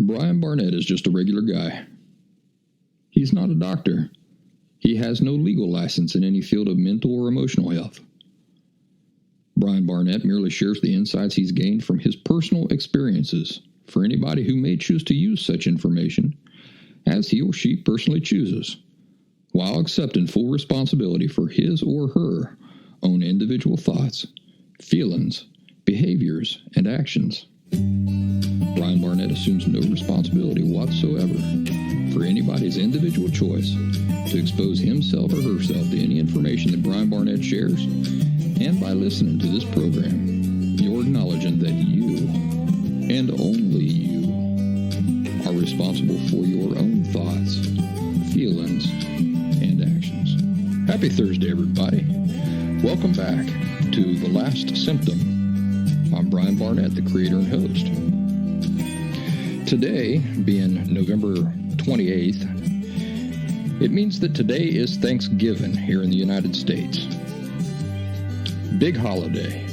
Brian Barnett is just a regular guy. He's not a doctor. He has no legal license in any field of mental or emotional health. Brian Barnett merely shares the insights he's gained from his personal experiences for anybody who may choose to use such information as he or she personally chooses, while accepting full responsibility for his or her own individual thoughts, feelings, behaviors, and actions. Brian Barnett assumes no responsibility whatsoever for anybody's individual choice to expose himself or herself to any information that Brian Barnett shares, and by listening to this program, you're acknowledging that you, and only you, are responsible for your own thoughts, feelings, and actions. Happy Thursday, everybody. Welcome back to The Last Symptom. I'm Brian Barnett, the creator and host. Today, being November 28th, it means that today is Thanksgiving here in the United States. Big holiday.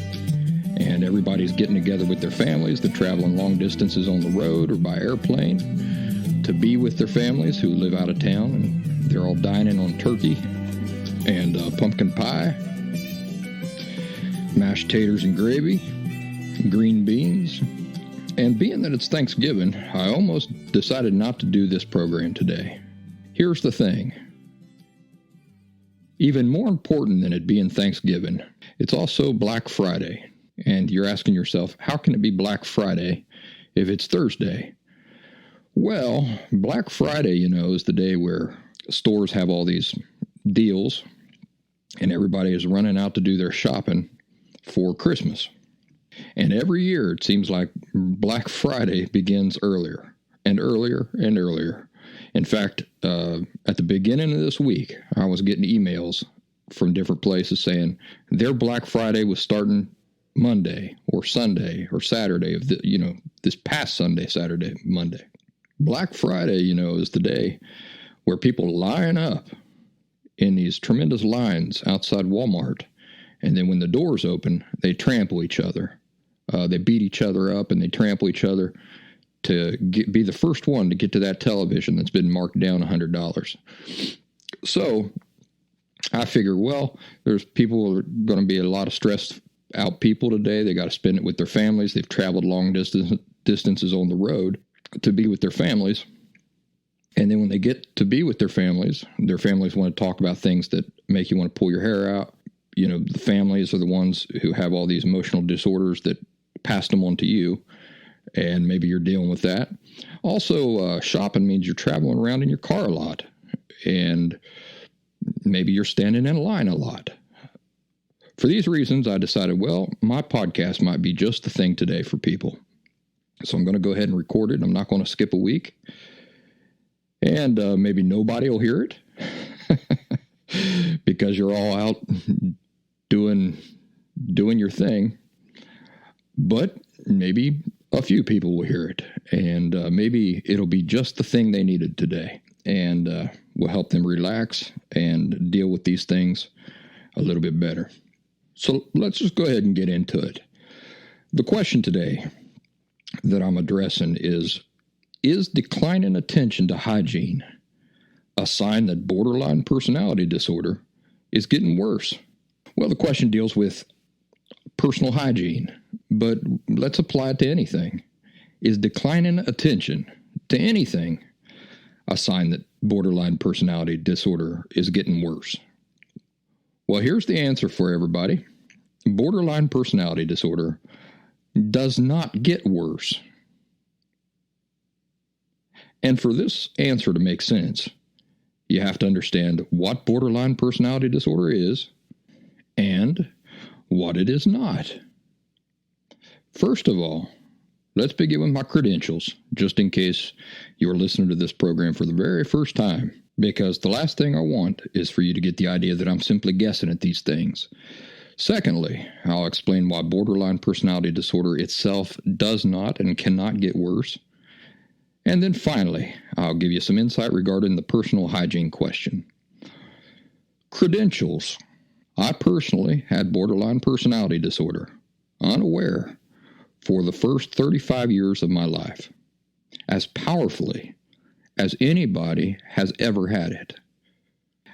And everybody's getting together with their families. They're traveling long distances on the road or by airplane to be with their families who live out of town. And they're all dining on turkey and pumpkin pie, mashed taters and gravy, green beans. And being that it's Thanksgiving, I almost decided not to do this program today. Here's the thing. Even more important than it being Thanksgiving, it's also Black Friday. And you're asking yourself, how can it be Black Friday if it's Thursday? Well, Black Friday, is the day where stores have all these deals and everybody is running out to do their shopping for Christmas. And every year it seems like Black Friday begins earlier and earlier and earlier. In fact, at the beginning of this week, I was getting emails from different places saying their Black Friday was starting Monday or Sunday or Saturday of this past Sunday, Saturday, Monday. Black Friday, is the day where people line up in these tremendous lines outside Walmart. And then when the doors open, they trample each other. They beat each other up and they trample each other to be the first one to get to that television that's been marked down $100. So I figure, there's people are going to be a lot of stressed out people today. They got to spend it with their families. They've traveled long distances on the road to be with their families. And then when they get to be with their families want to talk about things that make you want to pull your hair out. The families are the ones who have all these emotional disorders that passed them on to you. And maybe you're dealing with that. Also, shopping means you're traveling around in your car a lot. And maybe you're standing in line a lot. For these reasons, I decided, my podcast might be just the thing today for people. So I'm going to go ahead and record it. I'm not going to skip a week. And maybe nobody will hear it because you're all out doing your thing. But maybe a few people will hear it. And maybe it'll be just the thing they needed today. And will help them relax and deal with these things a little bit better. So let's just go ahead and get into it. The question today that I'm addressing is declining attention to hygiene a sign that borderline personality disorder is getting worse? Well, the question deals with personal hygiene, but let's apply it to anything. Is declining attention to anything a sign that borderline personality disorder is getting worse? Well, here's the answer for everybody. Borderline personality disorder does not get worse. And for this answer to make sense, you have to understand what borderline personality disorder is and what it is not. First of all, let's begin with my credentials, just in case you're listening to this program for the very first time. Because the last thing I want is for you to get the idea that I'm simply guessing at these things. Secondly, I'll explain why borderline personality disorder itself does not and cannot get worse. And then finally, I'll give you some insight regarding the personal hygiene question. Credentials. I personally had borderline personality disorder, unaware, for the first 35 years of my life. as powerfully as anybody has ever had it.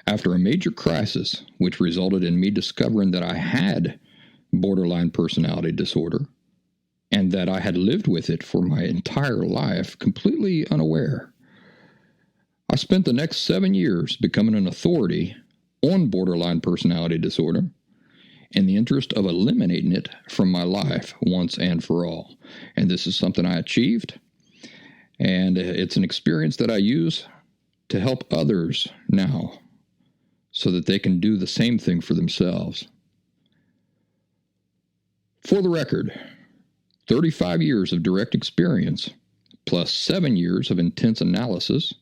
After a major crisis, which resulted in me discovering that I had borderline personality disorder and that I had lived with it for my entire life, completely unaware, I spent the next 7 years becoming an authority on borderline personality disorder in the interest of eliminating it from my life once and for all. And this is something I achieved, and it's an experience that I use to help others now so that they can do the same thing for themselves. For the record, 35 years of direct experience plus 7 years of intense analysis,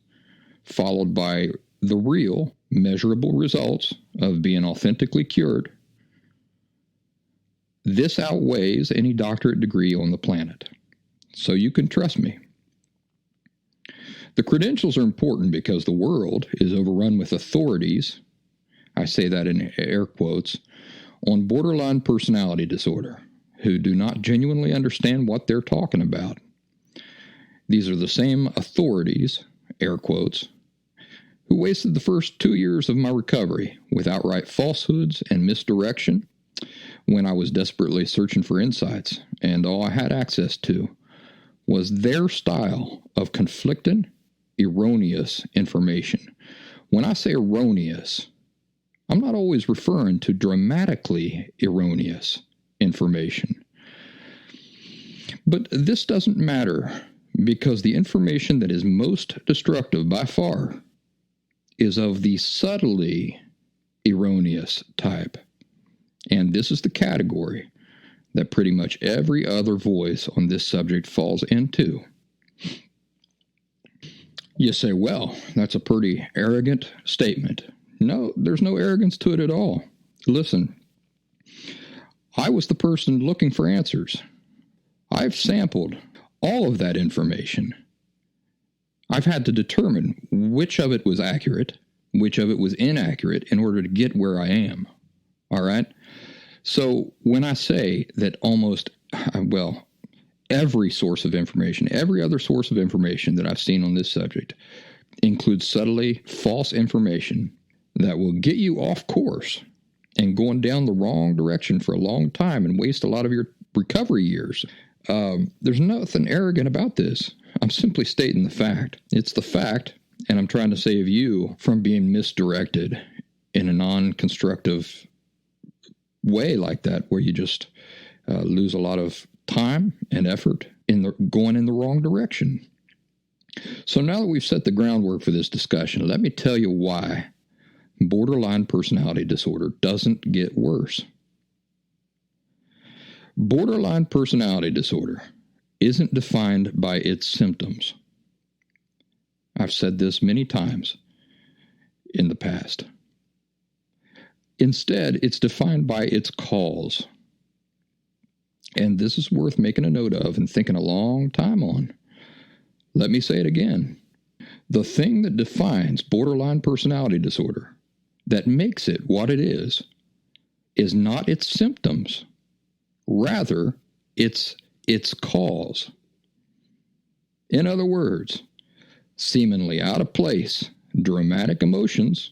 followed by the real, measurable results of being authentically cured. This outweighs any doctorate degree on the planet, so you can trust me. The credentials are important because the world is overrun with authorities, I say that in air quotes, on borderline personality disorder, who do not genuinely understand what they're talking about. These are the same authorities, air quotes, who wasted the first 2 years of my recovery with outright falsehoods and misdirection when I was desperately searching for insights, and all I had access to was their style of conflicting, erroneous information. When I say erroneous, I'm not always referring to dramatically erroneous information. But this doesn't matter, because the information that is most destructive by far is of the subtly erroneous type. And this is the category that pretty much every other voice on this subject falls into. You say, well, that's a pretty arrogant statement. No, there's no arrogance to it at all. Listen, I was the person looking for answers. I've sampled all of that information. I've had to determine which of it was accurate, which of it was inaccurate in order to get where I am. All right? So when I say that almost, every source of information, every other source of information that I've seen on this subject includes subtly false information that will get you off course and going down the wrong direction for a long time and waste a lot of your recovery years. There's nothing arrogant about this. I'm simply stating the fact. It's the fact, and I'm trying to save you from being misdirected in a non-constructive way like that, where you just lose a lot of time and effort in going in the wrong direction. So now that we've set the groundwork for this discussion, let me tell you why borderline personality disorder doesn't get worse. Borderline personality disorder isn't defined by its symptoms. I've said this many times in the past. Instead, it's defined by its cause. And this is worth making a note of and thinking a long time on. Let me say it again. The thing that defines borderline personality disorder, that makes it what it is not its symptoms. Rather, it's its cause. In other words, seemingly out of place, dramatic emotions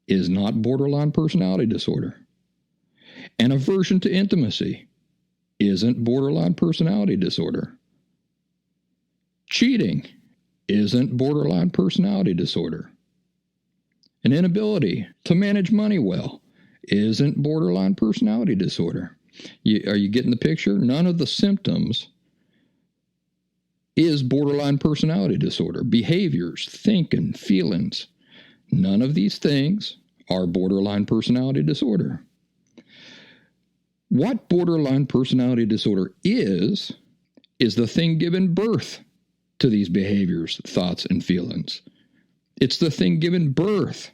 is not borderline personality disorder. An aversion to intimacy isn't borderline personality disorder. Cheating isn't borderline personality disorder. An inability to manage money well isn't borderline personality disorder. Are you getting the picture? None of the symptoms is borderline personality disorder. Behaviors, thinking, feelings, none of these things are borderline personality disorder. What borderline personality disorder is the thing giving birth to these behaviors, thoughts, and feelings. It's the thing giving birth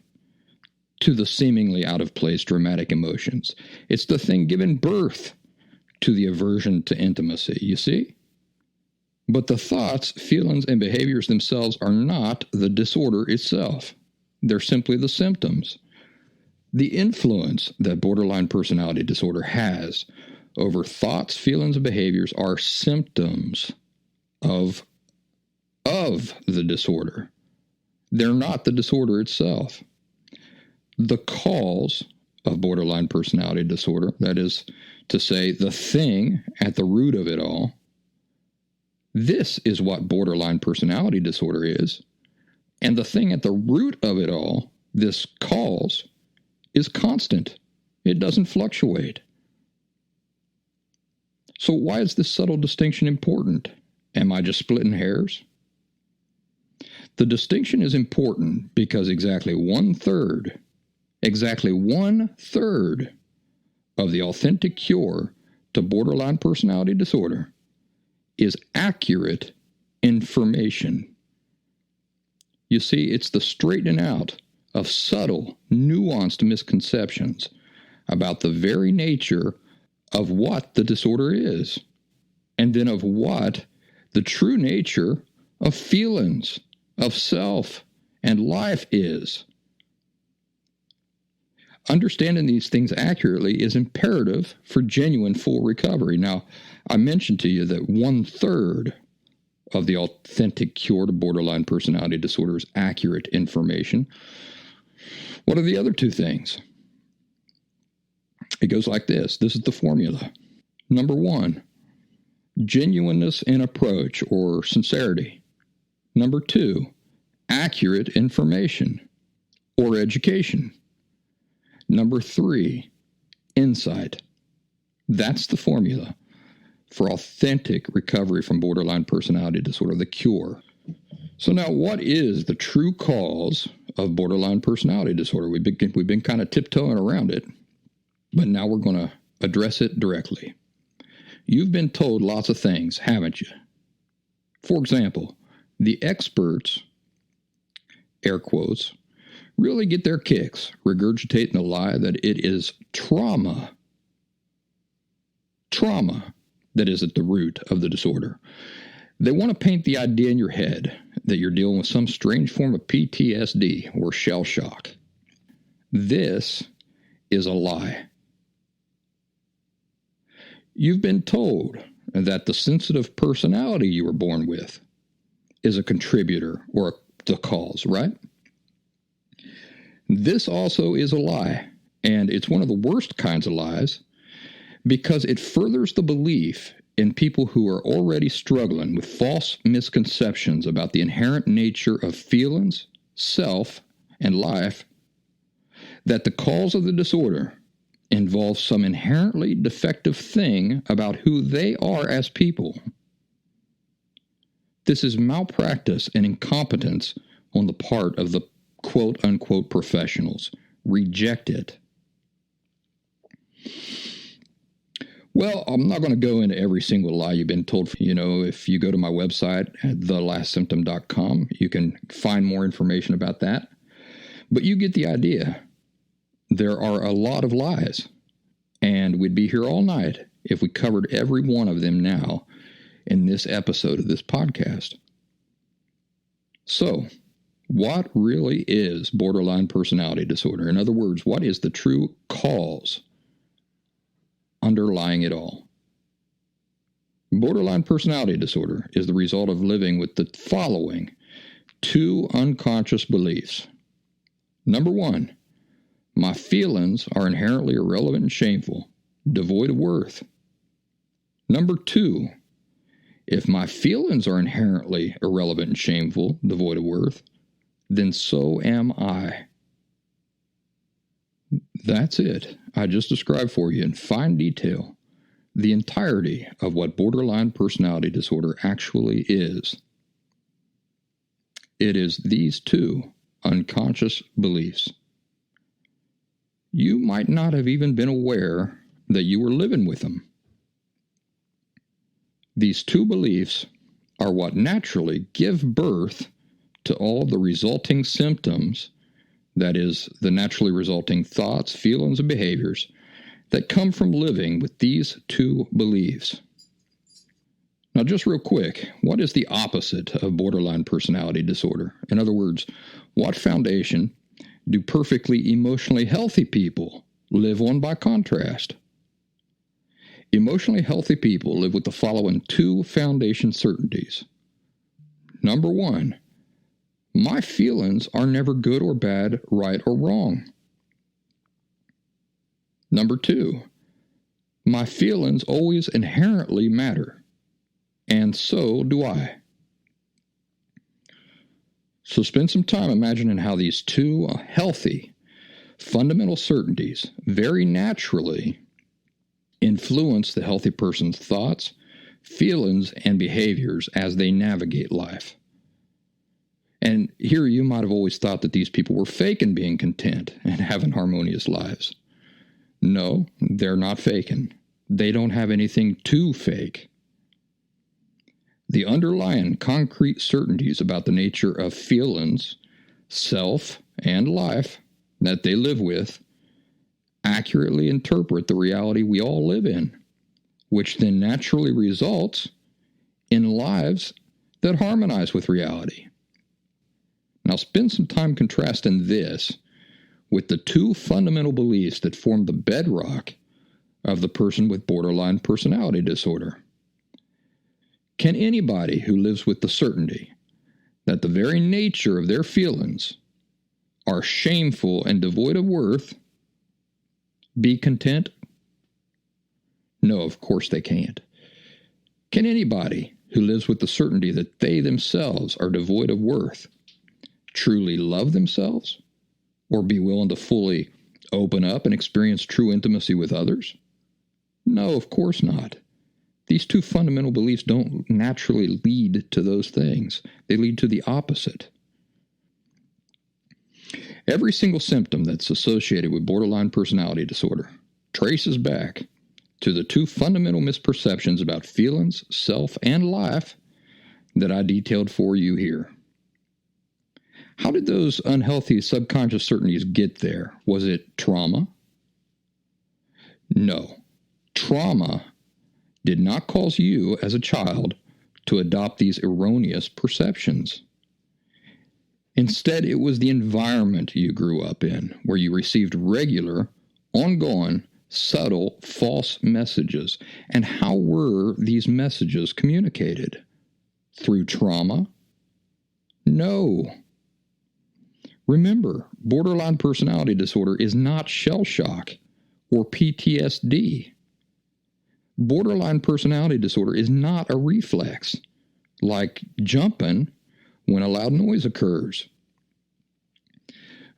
to the seemingly out of place dramatic emotions. It's the thing giving birth to the aversion to intimacy, you see? But the thoughts, feelings, and behaviors themselves are not the disorder itself. They're simply the symptoms. The influence that borderline personality disorder has over thoughts, feelings, and behaviors are symptoms of of the disorder. They're not the disorder itself. The cause of borderline personality disorder, that is to say, the thing at the root of it all, this is what borderline personality disorder is. And the thing at the root of it all, this cause, is constant. It doesn't fluctuate. So why is this subtle distinction important? Am I just splitting hairs? The distinction is important because exactly one third of the authentic cure to borderline personality disorder is accurate information. You see, it's the straightening out of subtle, nuanced misconceptions about the very nature of what the disorder is, and then of what the true nature of feelings, of self, and life is. Understanding these things accurately is imperative for genuine full recovery. Now, I mentioned to you that 1/3 of the authentic cure to borderline personality disorder is accurate information. What are the other two things? It goes like this. This is the formula. Number 1, genuineness in approach or sincerity. Number 2, accurate information or education. Number 3, insight. That's the formula for authentic recovery from borderline personality disorder, the cure. So now, what is the true cause of borderline personality disorder? We've been kind of tiptoeing around it, but now we're going to address it directly. You've been told lots of things, haven't you? For example, the experts, air quotes, really get their kicks regurgitating the lie that it is trauma that is at the root of the disorder. They want to paint the idea in your head that you're dealing with some strange form of PTSD or shell shock. This is a lie. You've been told that the sensitive personality you were born with is a contributor or the cause, right? This also is a lie, and it's one of the worst kinds of lies because it furthers the belief in people who are already struggling with false misconceptions about the inherent nature of feelings, self, and life that the cause of the disorder involves some inherently defective thing about who they are as people. This is malpractice and incompetence on the part of the quote-unquote professionals. Reject it. Well, I'm not going to go into every single lie you've been told. If you go to my website at thelastsymptom.com, you can find more information about that. But you get the idea. There are a lot of lies, and we'd be here all night if we covered every one of them now in this episode of this podcast. So, what really is borderline personality disorder? In other words, what is the true cause underlying it all? Borderline personality disorder is the result of living with the following 2 unconscious beliefs. Number 1, my feelings are inherently irrelevant and shameful, devoid of worth. Number 2, if my feelings are inherently irrelevant and shameful, devoid of worth, then so am I. That's it. I just described for you in fine detail the entirety of what borderline personality disorder actually is. It is these 2 unconscious beliefs. You might not have even been aware that you were living with them. These 2 beliefs are what naturally give birth to all the resulting symptoms, that is, the naturally resulting thoughts, feelings, and behaviors that come from living with these 2 beliefs. Now, just real quick, what is the opposite of borderline personality disorder? In other words, what foundation do perfectly emotionally healthy people live on by contrast? Emotionally healthy people live with the following 2 foundation certainties. Number 1, my feelings are never good or bad, right or wrong. Number 2, my feelings always inherently matter, and so do I. So spend some time imagining how these two healthy, fundamental certainties very naturally influence the healthy person's thoughts, feelings, and behaviors as they navigate life. And here you might have always thought that these people were faking being content and having harmonious lives. No, they're not faking. They don't have anything to fake. The underlying concrete certainties about the nature of feelings, self, and life that they live with accurately interpret the reality we all live in, which then naturally results in lives that harmonize with reality. Now spend some time contrasting this with the two fundamental beliefs that form the bedrock of the person with borderline personality disorder. Can anybody who lives with the certainty that the very nature of their feelings are shameful and devoid of worth be content? No, of course they can't. Can anybody who lives with the certainty that they themselves are devoid of worth truly love themselves or be willing to fully open up and experience true intimacy with others? No, of course not. These two fundamental beliefs don't naturally lead to those things. They lead to the opposite. Every single symptom that's associated with borderline personality disorder traces back to the two fundamental misperceptions about feelings, self, and life that I detailed for you here. How did those unhealthy subconscious certainties get there? Was it trauma? No. Trauma did not cause you as a child to adopt these erroneous perceptions. Instead, it was the environment you grew up in, where you received regular, ongoing, subtle, false messages. And how were these messages communicated? Through trauma? No. Remember, borderline personality disorder is not shell shock or PTSD. Borderline personality disorder is not a reflex, like jumping when a loud noise occurs.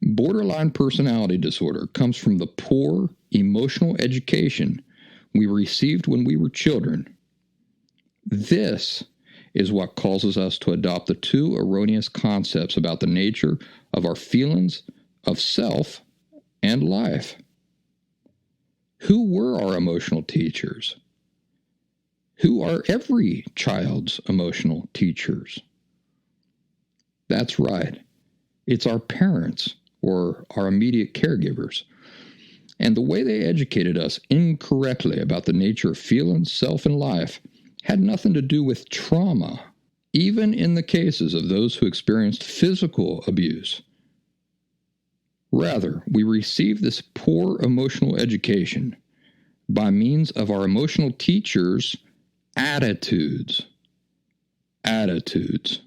Borderline personality disorder comes from the poor emotional education we received when we were children. This is what causes us to adopt the two erroneous concepts about the nature of our feelings of self and life. Who were our emotional teachers? Who are every child's emotional teachers? That's right. It's our parents or our immediate caregivers. And the way they educated us incorrectly about the nature of feelings, self, and life had nothing to do with trauma, even in the cases of those who experienced physical abuse. Rather, we received this poor emotional education by means of our emotional teachers' attitudes. Attitudes.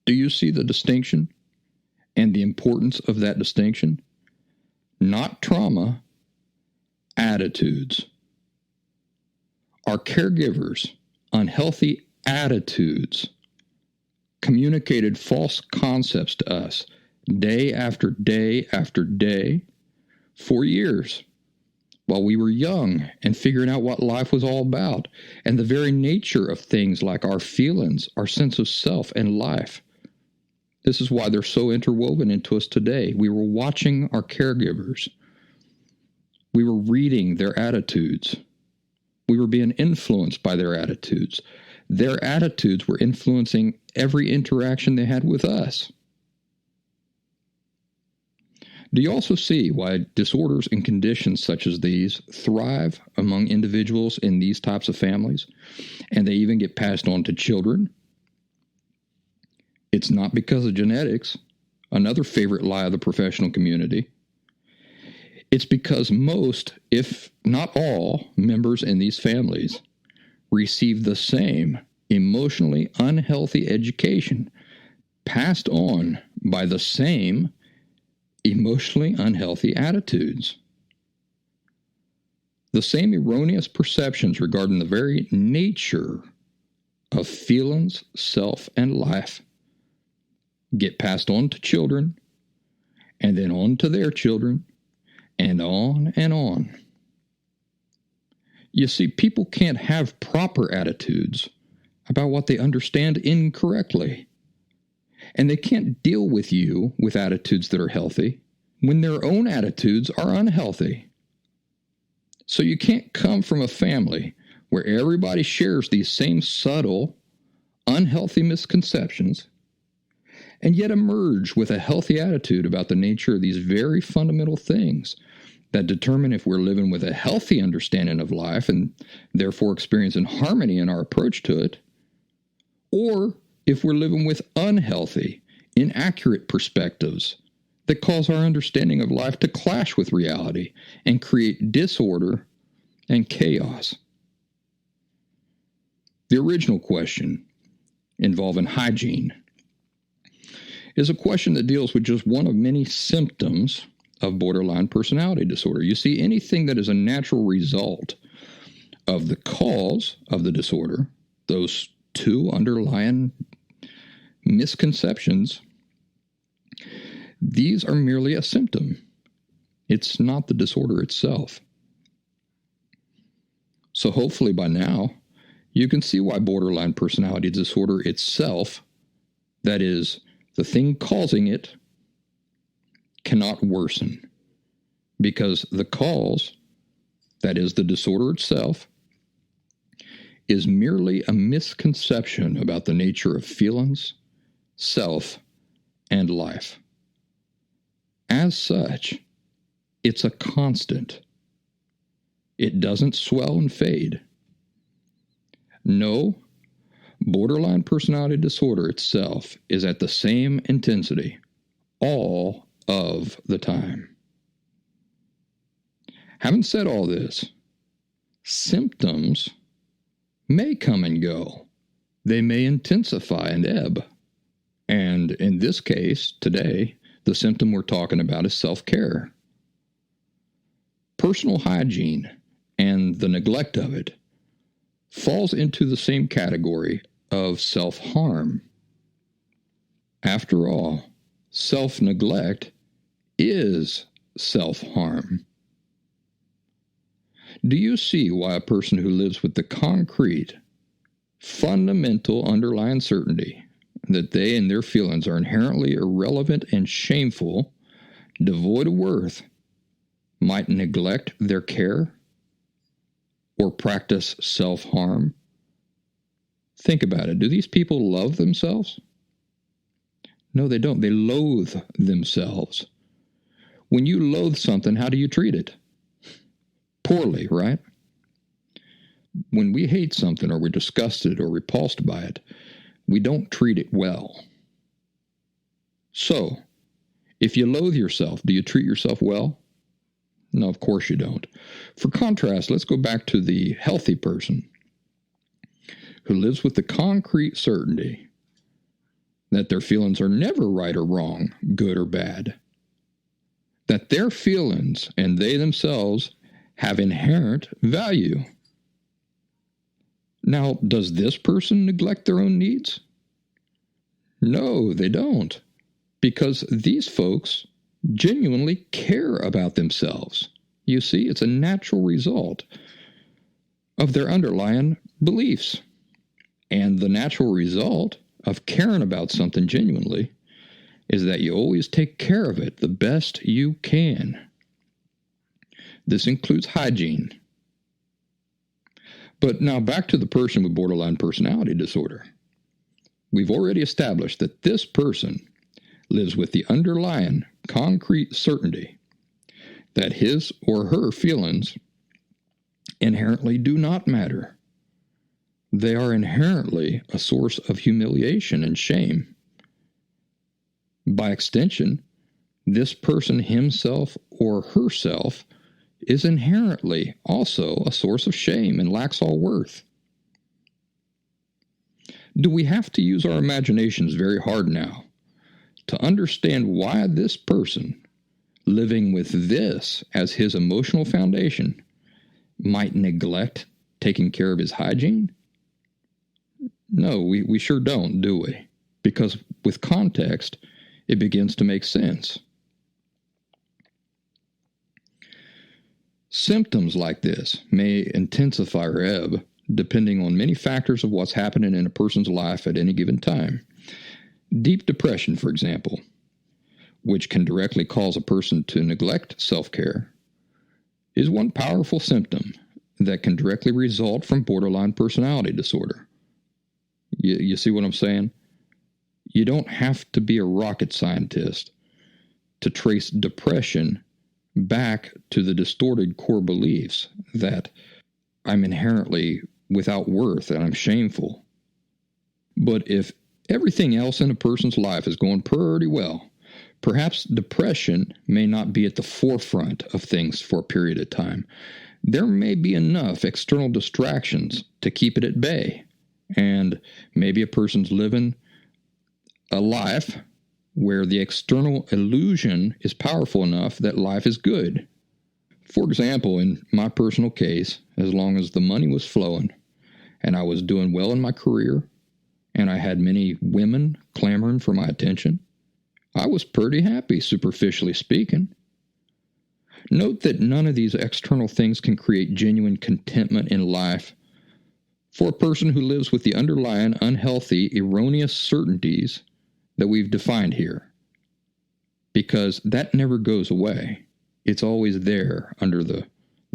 Do you see the distinction and the importance of that distinction? Not trauma, attitudes. Our caregivers' unhealthy attitudes communicated false concepts to us day after day after day for years while we were young and figuring out what life was all about and the very nature of things like our feelings, our sense of self and life. This is why they're so interwoven into us today. We were watching our caregivers. We were reading their attitudes. We were being influenced by their attitudes. Their attitudes were influencing every interaction they had with us. Do you also see why disorders and conditions such as these thrive among individuals in these types of families, and they even get passed on to children? It's not because of genetics, another favorite lie of the professional community. It's because most, if not all, members in these families receive the same emotionally unhealthy education passed on by the same emotionally unhealthy attitudes. The same erroneous perceptions regarding the very nature of feelings, self, and life get passed on to children, and then on to their children, and on and on. You see, people can't have proper attitudes about what they understand incorrectly. And they can't deal with you with attitudes that are healthy when their own attitudes are unhealthy. So you can't come from a family where everybody shares these same subtle, unhealthy misconceptions and yet emerge with a healthy attitude about the nature of these very fundamental things that determine if we're living with a healthy understanding of life and therefore experiencing harmony in our approach to it, or if we're living with unhealthy, inaccurate perspectives that cause our understanding of life to clash with reality and create disorder and chaos. The original question, involving hygiene, is a question that deals with just one of many symptoms of borderline personality disorder. You see, anything that is a natural result of the cause of the disorder, those two underlying misconceptions, these are merely a symptom. It's not the disorder itself. So hopefully by now, you can see why borderline personality disorder itself, that is, the thing causing it, cannot worsen. Because the cause, that is, the disorder itself, is merely a misconception about the nature of feelings, self, and life. As such, it's a constant. It doesn't swell and fade. No, borderline personality disorder itself is at the same intensity all of the time. Having said all this, symptoms may come and go. They may intensify and ebb. And in this case, today, the symptom we're talking about is self-care. Personal hygiene and the neglect of it falls into the same category of self-harm. After all, self-neglect is self-harm. Do you see why a person who lives with the concrete, fundamental underlying certainty that they and their feelings are inherently irrelevant and shameful, devoid of worth, might neglect their care or practice self-harm? Think about it. Do these people love themselves? No, they don't. They loathe themselves. When you loathe something, how do you treat it? Poorly, right? When we hate something or we're disgusted or repulsed by it, we don't treat it well. So, if you loathe yourself, do you treat yourself well? No, of course you don't. For contrast, let's go back to the healthy person who lives with the concrete certainty that their feelings are never right or wrong, good or bad. That their feelings and they themselves have inherent value. Now, does this person neglect their own needs? No, they don't. Because these folks genuinely care about themselves. You see, it's a natural result of their underlying beliefs. And the natural result of caring about something genuinely is that you always take care of it the best you can. This includes hygiene. But now back to the person with borderline personality disorder. We've already established that this person lives with the underlying concrete certainty that his or her feelings inherently do not matter. They are inherently a source of humiliation and shame. By extension, this person himself or herself is inherently also a source of shame and lacks all worth. Do we have to use our imaginations very hard now to understand why this person, living with this as his emotional foundation, might neglect taking care of his hygiene? No, we sure don't, do we? Because with context, it begins to make sense. Symptoms like this may intensify or ebb depending on many factors of what's happening in a person's life at any given time. Deep depression, for example, which can directly cause a person to neglect self-care, is one powerful symptom that can directly result from borderline personality disorder. You see what I'm saying? You don't have to be a rocket scientist to trace depression back to the distorted core beliefs that I'm inherently without worth and I'm shameful. But if everything else in a person's life is going pretty well, perhaps depression may not be at the forefront of things for a period of time. There may be enough external distractions to keep it at bay. And maybe a person's living a life where the external illusion is powerful enough that life is good. For example, in my personal case, as long as the money was flowing and I was doing well in my career and I had many women clamoring for my attention, I was pretty happy, superficially speaking. Note that none of these external things can create genuine contentment in life for a person who lives with the underlying unhealthy, erroneous certainties that we've defined here. Because that never goes away. It's always there under the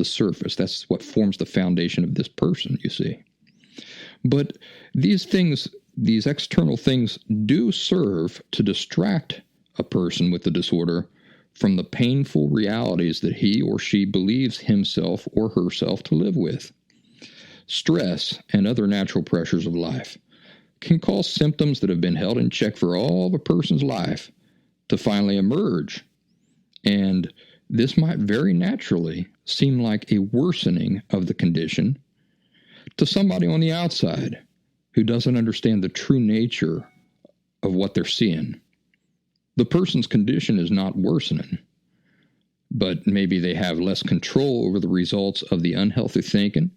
surface. That's what forms the foundation of this person, you see. But these things, these external things, do serve to distract a person with the disorder from the painful realities that he or she believes himself or herself to live with. Stress and other natural pressures of life can cause symptoms that have been held in check for all of a person's life to finally emerge. And this might very naturally seem like a worsening of the condition to somebody on the outside who doesn't understand the true nature of what they're seeing. The person's condition is not worsening, but maybe they have less control over the results of the unhealthy thinking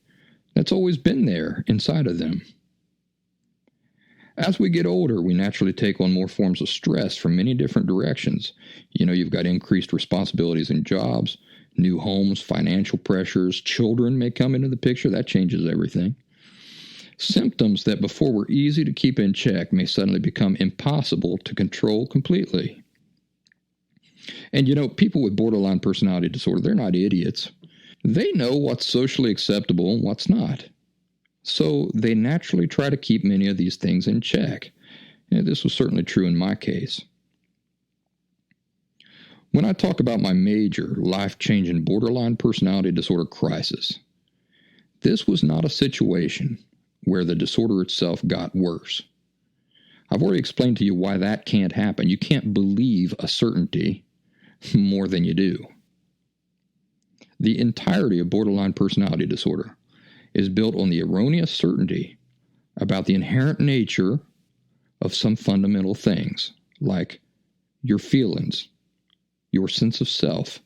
that's always been there inside of them. As we get older, we naturally take on more forms of stress from many different directions. You've got increased responsibilities in jobs, new homes, financial pressures, children may come into the picture. That changes everything. Symptoms that before were easy to keep in check may suddenly become impossible to control completely. And people with borderline personality disorder, they're not idiots. They know what's socially acceptable and what's not. So they naturally try to keep many of these things in check. This was certainly true in my case. When I talk about my major, life-changing borderline personality disorder crisis, this was not a situation where the disorder itself got worse. I've already explained to you why that can't happen. You can't believe a certainty more than you do. The entirety of borderline personality disorder is built on the erroneous certainty about the inherent nature of some fundamental things, like your feelings, your sense of self,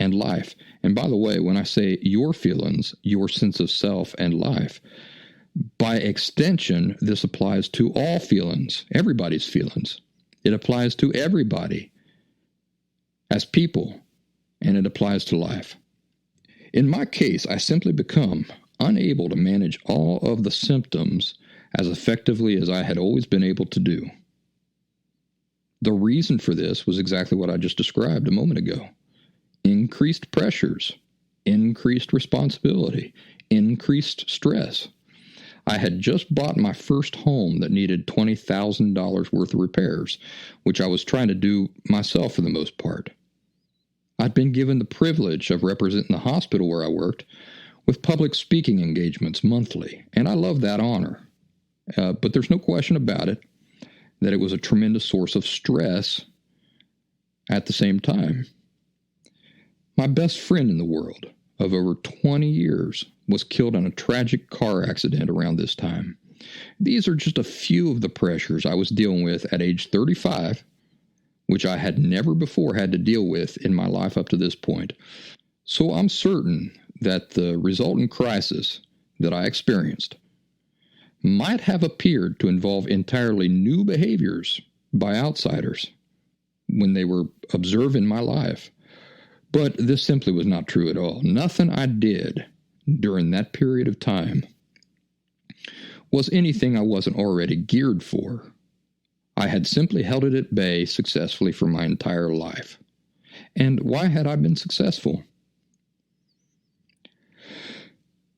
and life. And by the way, when I say your feelings, your sense of self, and life, by extension, this applies to all feelings, everybody's feelings. It applies to everybody as people, and it applies to life. In my case, I simply become unable to manage all of the symptoms as effectively as I had always been able to do. The reason for this was exactly what I just described a moment ago. Increased pressures, increased responsibility, increased stress. I had just bought my first home that needed $20,000 worth of repairs, which I was trying to do myself for the most part. I'd been given the privilege of representing the hospital where I worked with public speaking engagements monthly, and I love that honor. But there's no question about it that it was a tremendous source of stress at the same time. My best friend in the world of over 20 years was killed in a tragic car accident around this time. These are just a few of the pressures I was dealing with at age 35, which I had never before had to deal with in my life up to this point. So I'm certain that the resultant crisis that I experienced might have appeared to involve entirely new behaviors by outsiders when they were observing my life. But this simply was not true at all. Nothing I did during that period of time was anything I wasn't already geared for. I had simply held it at bay successfully for my entire life. And why had I been successful?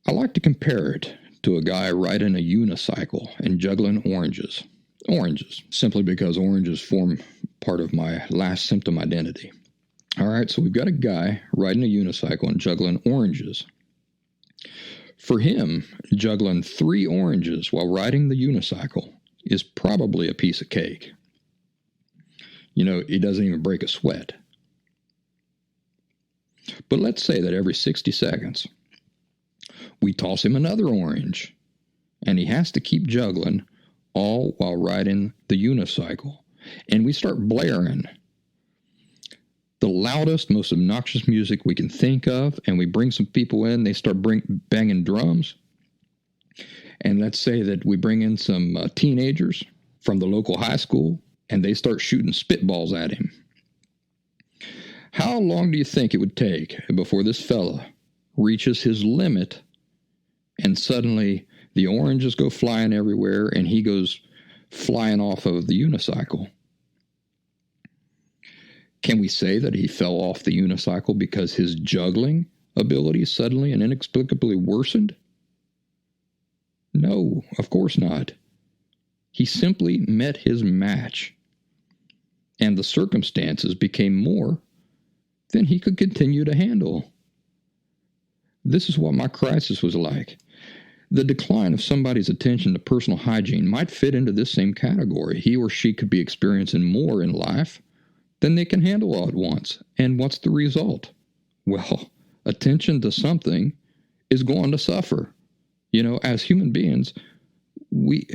I like to compare it to a guy riding a unicycle and juggling oranges. Oranges, simply because oranges form part of my Last Symptom identity. All right, so we've got a guy riding a unicycle and juggling oranges. For him, juggling 3 oranges while riding the unicycle is probably a piece of cake. You know, he doesn't even break a sweat. But let's say that every 60 seconds, we toss him another orange, and he has to keep juggling all while riding the unicycle. And we start blaring the loudest, most obnoxious music we can think of, and we bring some people in, they start banging drums. And let's say that we bring in some teenagers from the local high school, and they start shooting spitballs at him. How long do you think it would take before this fella reaches his limit, and suddenly the oranges go flying everywhere, and he goes flying off of the unicycle? Can we say that he fell off the unicycle because his juggling ability suddenly and inexplicably worsened? No, of course not. He simply met his match, and the circumstances became more than he could continue to handle. This is what my crisis was like. The decline of somebody's attention to personal hygiene might fit into this same category. He or she could be experiencing more in life than they can handle all at once. And what's the result? Well, attention to something is going to suffer. You know, as human beings, we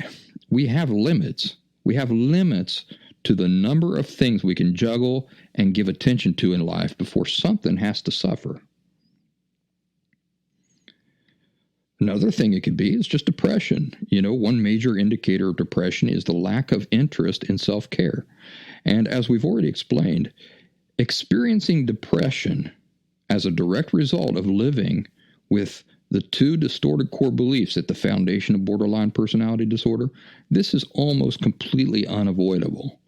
have limits. We have limits to the number of things we can juggle and give attention to in life before something has to suffer. Another thing it could be is just depression. You know, one major indicator of depression is the lack of interest in self-care. And as we've already explained, experiencing depression as a direct result of living with the 2 distorted core beliefs at the foundation of borderline personality disorder, this is almost completely unavoidable.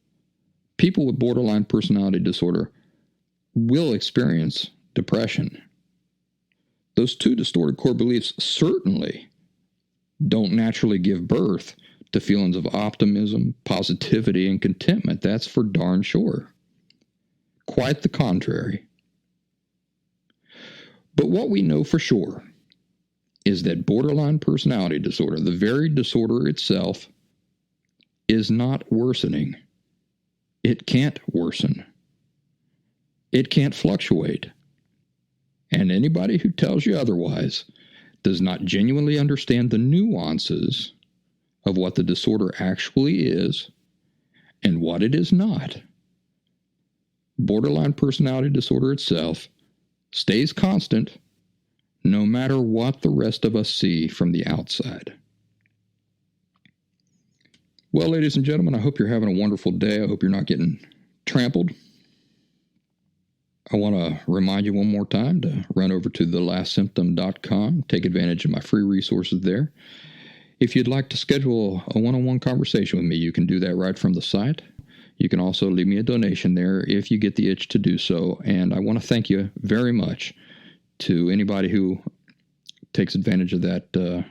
People with borderline personality disorder will experience depression. Those 2 distorted core beliefs certainly don't naturally give birth to feelings of optimism, positivity, and contentment. That's for darn sure. Quite the contrary. But what we know for sure is that borderline personality disorder, the very disorder itself, is not worsening. It can't worsen. It can't fluctuate. And anybody who tells you otherwise does not genuinely understand the nuances of what the disorder actually is and what it is not. Borderline personality disorder itself stays constant no matter what the rest of us see from the outside. Well, ladies and gentlemen, I hope you're having a wonderful day. I hope you're not getting trampled. I want to remind you one more time to run over to thelastsymptom.com, take advantage of my free resources there. If you'd like to schedule a one-on-one conversation with me, you can do that right from the site. You can also leave me a donation there if you get the itch to do so. And I want to thank you very much to anybody who takes advantage of that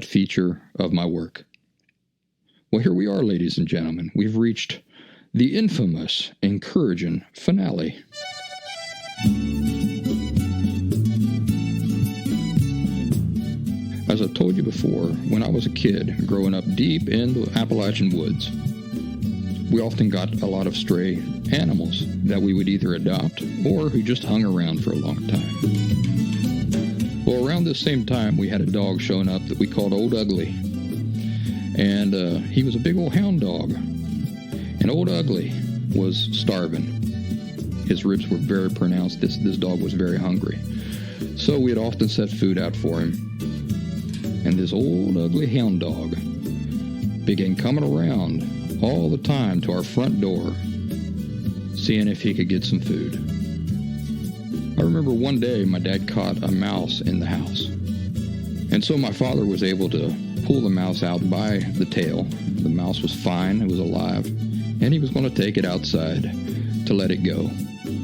feature of my work. Well, here we are, ladies and gentlemen. We've reached the infamous, encouraging finale. As I told you before, when I was a kid, growing up deep in the Appalachian woods, we often got a lot of stray animals that we would either adopt or who just hung around for a long time. Well, around this same time, we had a dog showing up that we called Old Ugly. And he was a big old hound dog. And Old Ugly was starving. His ribs were very pronounced. This dog was very hungry. So we had often set food out for him. And this Old Ugly hound dog began coming around all the time to our front door, seeing if he could get some food. I remember one day my dad caught a mouse in the house. And so my father was able to pull the mouse out by the tail. The mouse was fine, it was alive, and he was going to take it outside to let it go.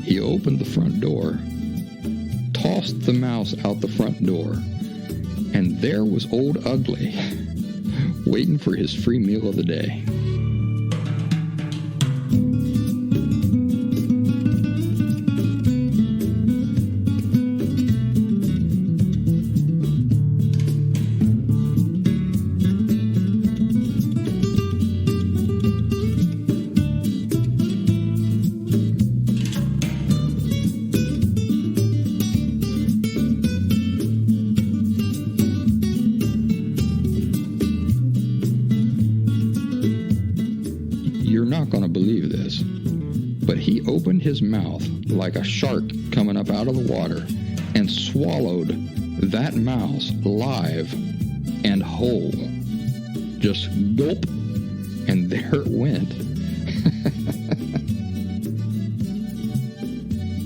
He opened the front door, tossed the mouse out the front door, and there was Old Ugly waiting for his free meal of the day. You're not going to believe this, but he opened his mouth like a shark coming up out of the water and swallowed that mouse live and whole. Just gulp, and there it went.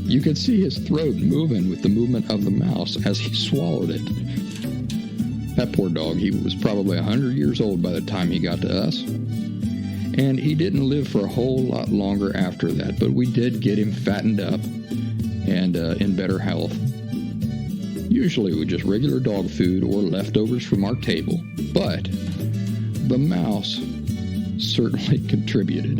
You could see his throat moving with the movement of the mouse as he swallowed it. That poor dog, he was probably 100 years old by the time he got to us. And he didn't live for a whole lot longer after that, but we did get him fattened up and in better health. Usually with just regular dog food or leftovers from our table, but the mouse certainly contributed.